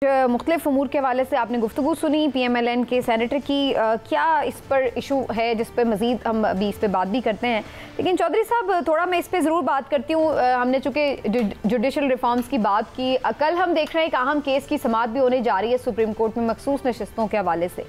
मुख्तलिफ अमूर के हवाले से आपने गुफ्तगू सुनी PMLN के सेनेटर की, क्या इस पर इशू है जिस पर मज़ीद हम अभी इस पर बात भी करते हैं। लेकिन चौधरी साहब थोड़ा मैं इस पर ज़रूर बात करती हूँ। हमने चूँकि जुडिशल रिफॉर्म्स की बात की, कल हम देख रहे हैं एक अहम केस की समाअत भी होने जा रही है सुप्रीम कोर्ट में मखसूस नशिस्तों के हवाले से।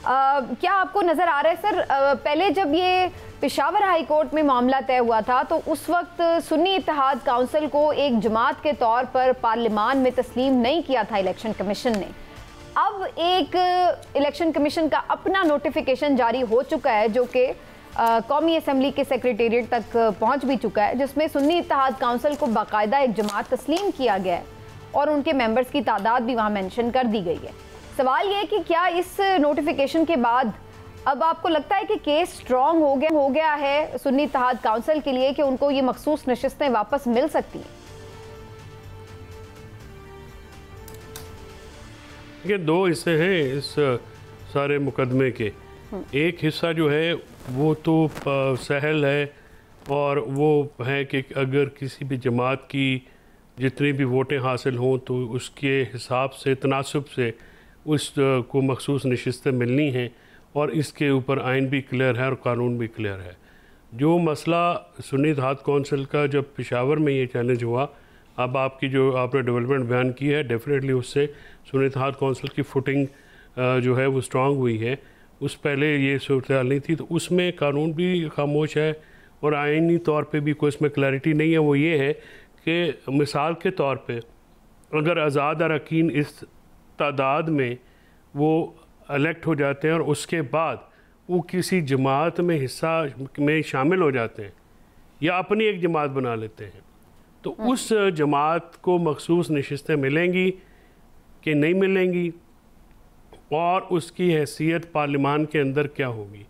क्या आपको नज़र आ रहा है सर, पहले जब ये पेशावर हाई कोर्ट में मामला तय हुआ था तो उस वक्त सुन्नी इत्तेहाद काउंसिल को एक जमात के तौर पर पार्लियामान में तस्लीम नहीं किया था इलेक्शन कमीशन ने। अब एक इलेक्शन कमीशन का अपना नोटिफिकेशन जारी हो चुका है जो कि कौमी असम्बली के सेक्रेटेरिएट तक पहुंच भी चुका है, जिसमें सुन्नी इत्तेहाद काउंसिल को बाकायदा एक जमात तस्लीम किया गया है और उनके मेंबर्स की तादाद भी वहाँ मेंशन कर दी गई है। सवाल ये है कि क्या इस नोटिफिकेशन के बाद अब आपको लगता है कि केस स्ट्रॉन्ग हो गया है सुन्नी इत्तेहाद काउंसिल के लिए कि उनको ये मखसूस नशिस्तें वापस मिल सकती हैं? ये दो हिस्से हैं इस सारे मुकदमे के। एक हिस्सा जो है वो तो सहल है और वो है कि अगर किसी भी जमात की जितनी भी वोटें हासिल हों तो उसके हिसाब से तनासब से उस को मखसूस नशिस्तें मिलनी हैं और इसके ऊपर आइन भी क्लियर है और कानून भी क्लियर है। जो मसला सुन्नी इत्तेहाद काउंसिल का जब पेशावर में ये चैलेंज हुआ, अब आपकी जो आपने डेवलपमेंट बयान की है, डेफिनेटली उससे सुन्नी इत्तेहाद काउंसिल की फुटिंग जो है वो स्ट्रांग हुई है। उस पहले ये सूरत नहीं थी, तो उसमें कानून भी खामोश है और आइनी तौर पे भी कोई इसमें क्लैरिटी नहीं है। वो ये है कि मिसाल के तौर पे अगर आज़ाद अरकान इस तादाद में वो इलेक्ट हो जाते हैं और उसके बाद वो किसी जमात में हिस्सा में शामिल हो जाते हैं या अपनी एक जमात बना लेते हैं, तो उस जमात को मखसूस नशिस्तें मिलेंगी कि नहीं मिलेंगी और उसकी हैसियत पार्लियामान के अंदर क्या होगी।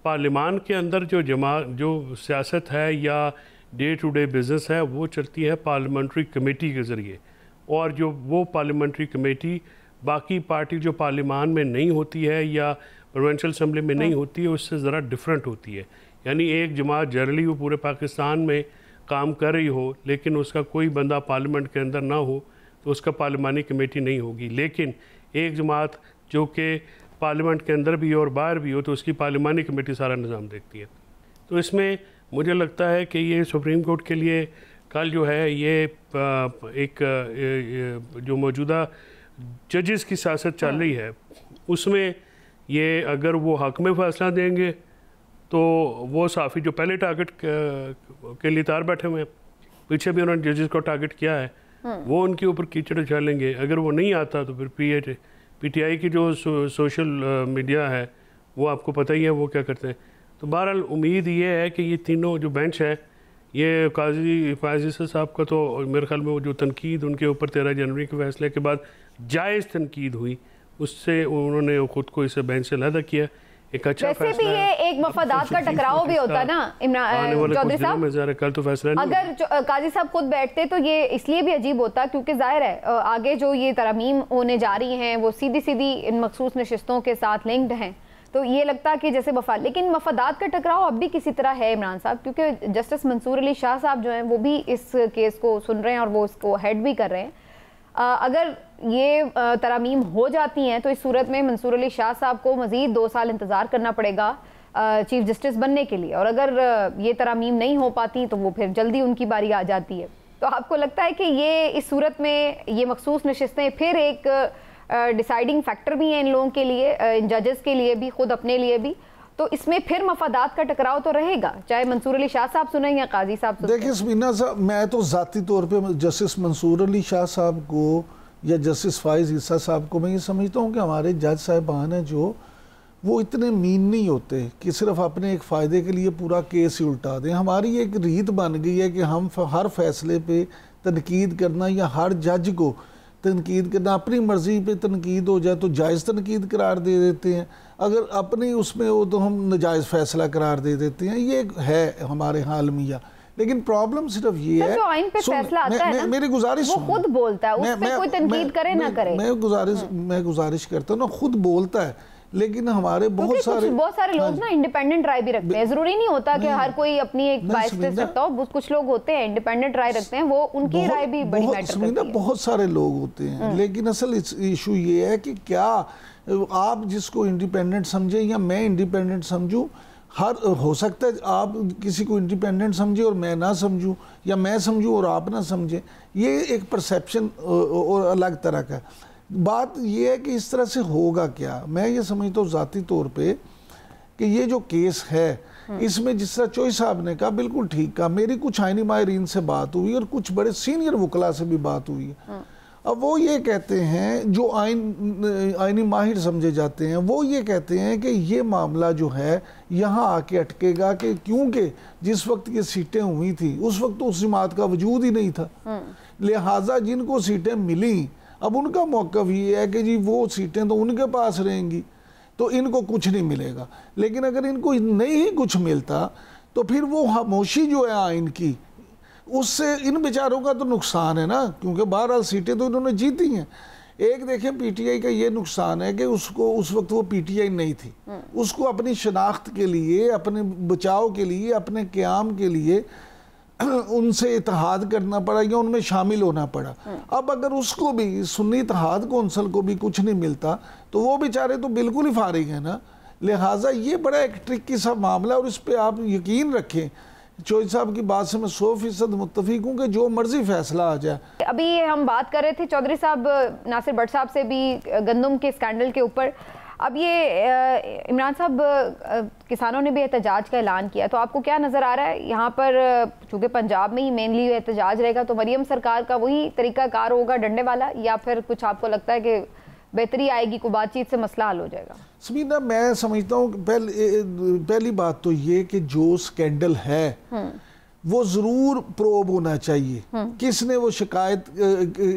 पार्लियामान के अंदर जो सियासत है या डे टू डे बिज़नेस है वो चलती है पार्लियामेंट्री कमेटी के ज़रिए, और जो वो पार्लियामेंट्री कमेटी बाकी पार्टी जो पार्लियामान में नहीं होती है या प्रोविंशियल असम्बली में नहीं होती है उससे ज़रा डिफरेंट होती है। यानी एक जमात जनरली वो पूरे पाकिस्तान में काम कर रही हो लेकिन उसका कोई बंदा पार्लियामेंट के अंदर ना हो तो उसका पार्लियामानी कमेटी नहीं होगी। लेकिन एक जमात जो कि पार्लियामेंट के अंदर भी हो और बाहर भी हो तो उसकी पार्लियामानी कमेटी सारा निज़ाम देखती है। तो इसमें मुझे लगता है कि ये सुप्रीम कोर्ट के लिए कल जो है ये एक जो मौजूदा जजेस की सियासत चल रही है उसमें ये अगर वो हक में फैसला देंगे तो वो साफ़ी जो पहले टारगेट के लिए तैयार बैठे हुए हैं, पीछे भी उन्होंने जजेस को टारगेट किया है, वो उनके ऊपर कीचड़ उछालेंगे। अगर वो नहीं आता तो फिर PTI की जो सोशल मीडिया है वो आपको पता ही है वो क्या करते हैं। तो बहरहाल उम्मीद ये है कि ये तीनों जो बेंच है, ये काजी फायज़ साहब का तो मेरे ख्याल में वो जो तनकीद उनके ऊपर 13 जनवरी के फैसले के बाद जायज़ तनकीद हुई उससे उन्होंने खुद को इस बेंच से अलग किया। एक अच्छा वैसे भी ये एक मफादात का टकराव भी होता ना इमरान चौधरी साहब, कल तो फैसला अगर काजी साहब खुद बैठते तो ये इसलिए भी अजीब होता क्योंकि जाहिर है आगे जो ये तरमीम होने जा रही हैं वो सीधी सीधी इन मखसूस नशिस्तों के साथ लिंक्ड हैं, तो ये लगता कि जैसे लेकिन मफादात का टकराव अब भी किसी तरह है इमरान साहब, क्योंकि जस्टिस मंसूर अली शाह साहब जो हैं वो भी इस केस को सुन रहे हैं और वो इसको हेड भी कर रहे हैं। अगर ये तरमीम हो जाती हैं तो इस सूरत में मंसूर अली शाह साहब को मज़ीद 2 साल इंतज़ार करना पड़ेगा चीफ जस्टिस बनने के लिए, और अगर ये तरमीम नहीं हो पाती तो वो फिर जल्दी उनकी बारी आ जाती है। तो आपको लगता है कि ये इस सूरत में ये मखसूस नशिस्तें फिर एक डिसाइडिंग फैक्टर भी हैं इन लोगों के लिए, इन जजेस के लिए भी, खुद अपने लिए भी, तो इसमें फिर मफादात का टकराव तो रहेगा चाहे मंसूर अली शाह साहब सुने या काजी साहब सुने। देखिए समीना साहब, मैं तो ज़ाती तौर पे जस्टिस मंसूर अली शाह साहब को या जस्टिस फाइज ईसा साहब को मैं ये समझता हूँ कि हमारे जज साहिबान हैं जो वो इतने मीन नहीं होते कि सिर्फ अपने एक फ़ायदे के लिए पूरा केस ही उल्टा दें। हमारी एक रीत बन गई है कि हम हर फैसले पे तनकीद करना या हर जज को तनकीद करना, अपनी मर्ज़ी पे तनकीद हो जाए तो जायज़ तनकीद करार दे देते हैं, अगर अपने उसमें हो तो हम नाजायज़ फ़ैसला करार दे देते हैं। ये है हमारे हाल मियाँ। लेकिन प्रॉब्लम सिर्फ ये है, जो आइन पे फैसला आता है ना, मेरी गुजारिश वो खुद बोलता है, उस पे कोई तनकीद करे ना करे। मैं गुजारिश करता हूँ ना, खुद बोलता है लेकिन हमारे बहुत सारे लोग ना इंडिपेंडेंट राय भी रखते हैं। जरूरी नहीं होता कि हर कोई अपनी एक बायस रखता हो, कुछ लोग होते हैं इंडिपेंडेंट राय रखते हैं, वो उनकी राय भी बड़ी मैटर करती है। बहुत सारे लोग होते हैं, लेकिन असल इशू ये है कि क्या आप जिसको इंडिपेंडेंट समझे या मैं इंडिपेंडेंट समझूं, हो सकता है आप किसी को इंडिपेंडेंट समझे और मैं ना समझूं, या मैं समझूं और आप ना समझे, ये एक परसेप्शन और अलग तरह का। बात ये है कि इस तरह से होगा क्या। मैं ये समझता हूँ ज़ाती तौर पे कि ये जो केस है इसमें जिस तरह चोई साहब ने कहा बिल्कुल ठीक कहा। मेरी कुछ आइनी माहिरीन से बात हुई और कुछ बड़े सीनियर वकला से भी बात हुई है। अब वो ये कहते हैं, जो आइनी माहिर समझे जाते हैं, वो ये कहते हैं कि ये मामला जो है यहाँ आके अटकेगा, कि क्योंकि जिस वक्त ये सीटें हुई थी उस वक्त तो उस जमात का वजूद ही नहीं था। लिहाजा जिनको सीटें मिली अब उनका मौक़िफ़ ये है कि जी वो सीटें तो उनके पास रहेंगी, तो इनको कुछ नहीं मिलेगा। लेकिन अगर इनको नहीं ही कुछ मिलता तो फिर वो खामोशी जो है आइन की, उससे इन बेचारों का तो नुकसान है ना, क्योंकि बहरहाल सीटें तो इन्होंने जीती हैं। एक देखें पीटीआई का ये नुकसान है कि उसको उस वक्त वो पीटीआई नहीं थी, उसको अपनी शनाख्त के लिए, अपने बचाव के लिए, अपने क़याम के लिए उनसे इत्तेहाद करना पड़ा या उनमें शामिल होना पड़ा। अब अगर उसको भी सुन्नी इत्तेहाद कौंसिल को भी कुछ नहीं मिलता तो वो बेचारे तो बिल्कुल ही फारिग है ना। लिहाजा ये बड़ा एक ट्रिकी सा मामला, और इस पर आप यकीन रखें, चोई साहब की बात से मैं 100% मुत्तफिक हूँ कि जो मर्जी फैसला आ जाए। अभी हम बात कर रहे थे चौधरी साहब नासिर भट्ट साहब से भी गंदम के स्कैंडल के ऊपर। अब ये इमरान साहब किसानों ने भी एहतजाज का ऐलान किया, तो आपको क्या नज़र आ रहा है यहाँ पर, चूँकि पंजाब में ही मेनली एहतजाज रहेगा, तो मरियम सरकार का वही तरीकाकार होगा डंडे वाला, या फिर कुछ आपको लगता है कि बेहतरी आएगी, को बातचीत से मसला हल हो जाएगा? समीना, मैं समझता हूँ पहली बात तो ये कि जो स्कैंडल है वो ज़रूर प्रोब होना चाहिए, किसने वो शिकायत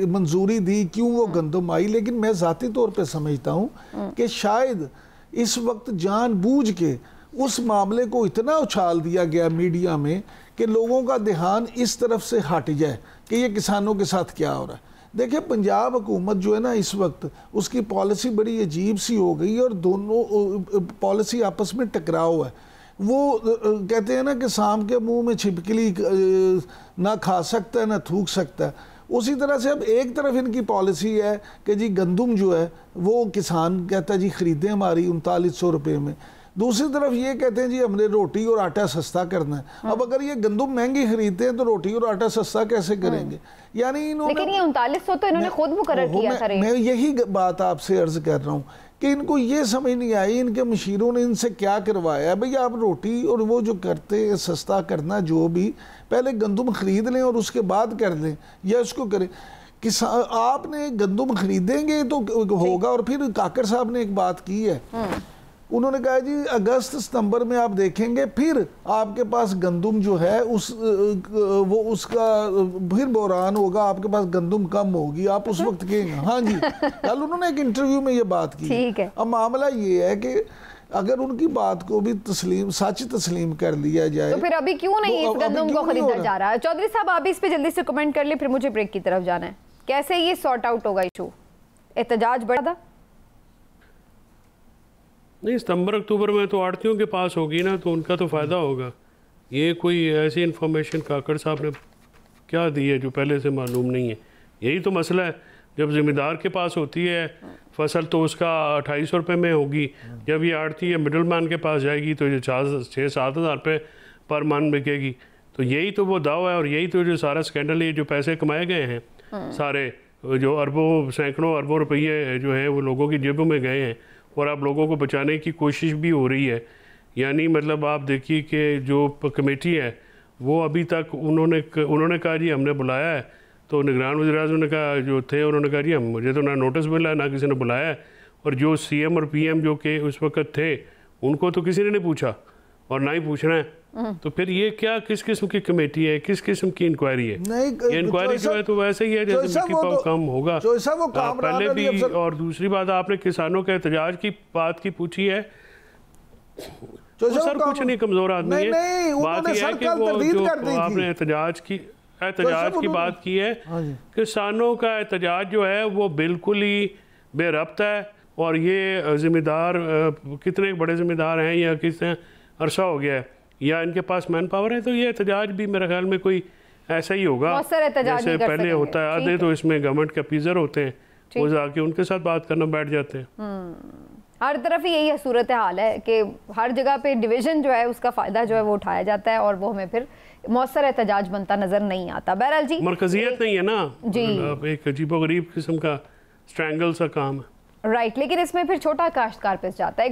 मंजूरी दी, क्यों वो गंदम आई। लेकिन मैं ज़ाती तौर पे समझता हूँ कि शायद इस वक्त जानबूझ के उस मामले को इतना उछाल दिया गया मीडिया में कि लोगों का ध्यान इस तरफ से हट जाए कि ये किसानों के साथ क्या हो रहा है। देखिए, पंजाब हुकूमत जो है ना, इस वक्त उसकी पॉलिसी बड़ी अजीब सी हो गई और दोनों पॉलिसी आपस में टकराव है। वो कहते हैं ना कि शाम के मुंह में छिपकली ना खा सकता है ना थूक सकता है। उसी तरह से अब एक तरफ इनकी पॉलिसी है कि जी गंदम जो है वो किसान कहता है जी ख़रीदें हमारी 3900 रुपये में, दूसरी तरफ ये कहते हैं जी हमने रोटी और आटा सस्ता करना है। अब अगर ये गंदम महंगी खरीदते हैं तो रोटी और आटा सस्ता कैसे करेंगे? यानी इन्होंने, लेकिन ये 3900 तो इन्होंने खुद मुकर्रर किया था। मैं यही बात आपसे अर्ज कर रहा हूँ कि इनको ये समझ नहीं आई, इनके मशीरों ने इनसे क्या करवाया। भैया आप रोटी और वो जो करते हैं सस्ता करना, जो भी पहले गंदम खरीद लें और उसके बाद कर लें, या उसको करें। किसान आपने गंदम खरीदेंगे तो होगा। और फिर काकर साहब ने एक बात की है, उन्होंने कहा जी अगस्त सितंबर में आप देखेंगे फिर आपके पास गंदम जो है वो उसका फिर बहरान होगा, आपके पास गंदम कम होगी, आप उस वक्त कहेंगे। हाँ जी, कल उन्होंने एक इंटरव्यू में ये बात की। ठीक है। अब मामला ये है कि अगर उनकी बात को भी सच तस्लीम कर लिया जाए तो फिर अभी क्यों नहीं इस गंदम को खरीदा जा रहा है? चौधरी साहब आप इस पे जल्दी से कमेंट कर ले, फिर मुझे ब्रेक की तरफ जाना है। कैसे ये सॉर्ट आउट होगा इशू? एहतजाज बढ़ा था नहीं, सितंबर अक्टूबर में तो आड़तियों के पास होगी ना, तो उनका तो फ़ायदा होगा। ये कोई ऐसी इन्फॉर्मेशन काकड़ साहब ने क्या दी है जो पहले से मालूम नहीं है? यही तो मसला है। जब ज़िम्मेदार के पास होती है फसल तो उसका 2800 रुपये में होगी, जब ये आड़ती या मिडल मैन के पास जाएगी तो ये 6-7 हज़ार रुपये पर मन बिकेगी। तो यही तो वो दावा है, और यही तो जो सारा स्कैंडल, ये जो पैसे कमाए गए हैं सारे, जो अरबों सैकड़ों अरबों रुपये जो है वो लोगों की जेबों में गए हैं, और आप लोगों को बचाने की कोशिश भी हो रही है। यानी मतलब आप देखिए कि जो कमेटी है वो अभी तक उन्होंने कहा जी हमने बुलाया है, तो निगरान वज़ीर-ए-आज़म ने कहा जो थे, उन्होंने कहा जी मुझे तो ना नोटिस मिला है ना किसी ने बुलाया है, और जो सीएम और पीएम जो के उस वक्त थे उनको तो किसी ने नहीं पूछा और ना ही पूछना है। तो फिर ये क्या, किस किस्म की कमेटी है, किस किस्म की इंक्वायरी है? ये इंक्वायरी जो है तो वैसे ही है जैसे मिट्टी पाव काम होगा पहले भी। और दूसरी बात, आपने किसानों के एहतजाज की बात की पूछी है, तो सर कुछ नहीं, कमजोर आदमी है। बात यह है कि वो जो आपने एहतजाज की बात की है, किसानों का एहतजाज जो है वो बिल्कुल ही बेरब्त है, और ये ज़िम्मेदार कितने बड़े ज़िम्मेदार हैं या कितने अरसा हो गया है या इनके पास मैन पावर है, तो ये एहतजाज भी मेरे ख्याल में कोई ऐसा ही होगा जैसे पहले होता है। आधे तो इसमें गवर्नमेंट के अफीज़र होते हैं, वो जाके उनके साथ बात करना बैठ जाते हैं। हर तरफ ही यही सूरत हाल है कि हर जगह पे डिवीज़न जो है उसका फ़ायदा जो है वो उठाया जाता है और वो हमें फिर मौसर एहतजाज बनता नज़र नहीं आता। बहरहाल जी, मरकजियत नहीं है ना जी, एक अजीबो गरीब किस्म का स्ट्रैंगल सा काम है। राइट, लेकिन इसमें फिर छोटा काश्तकार पिस जाता है।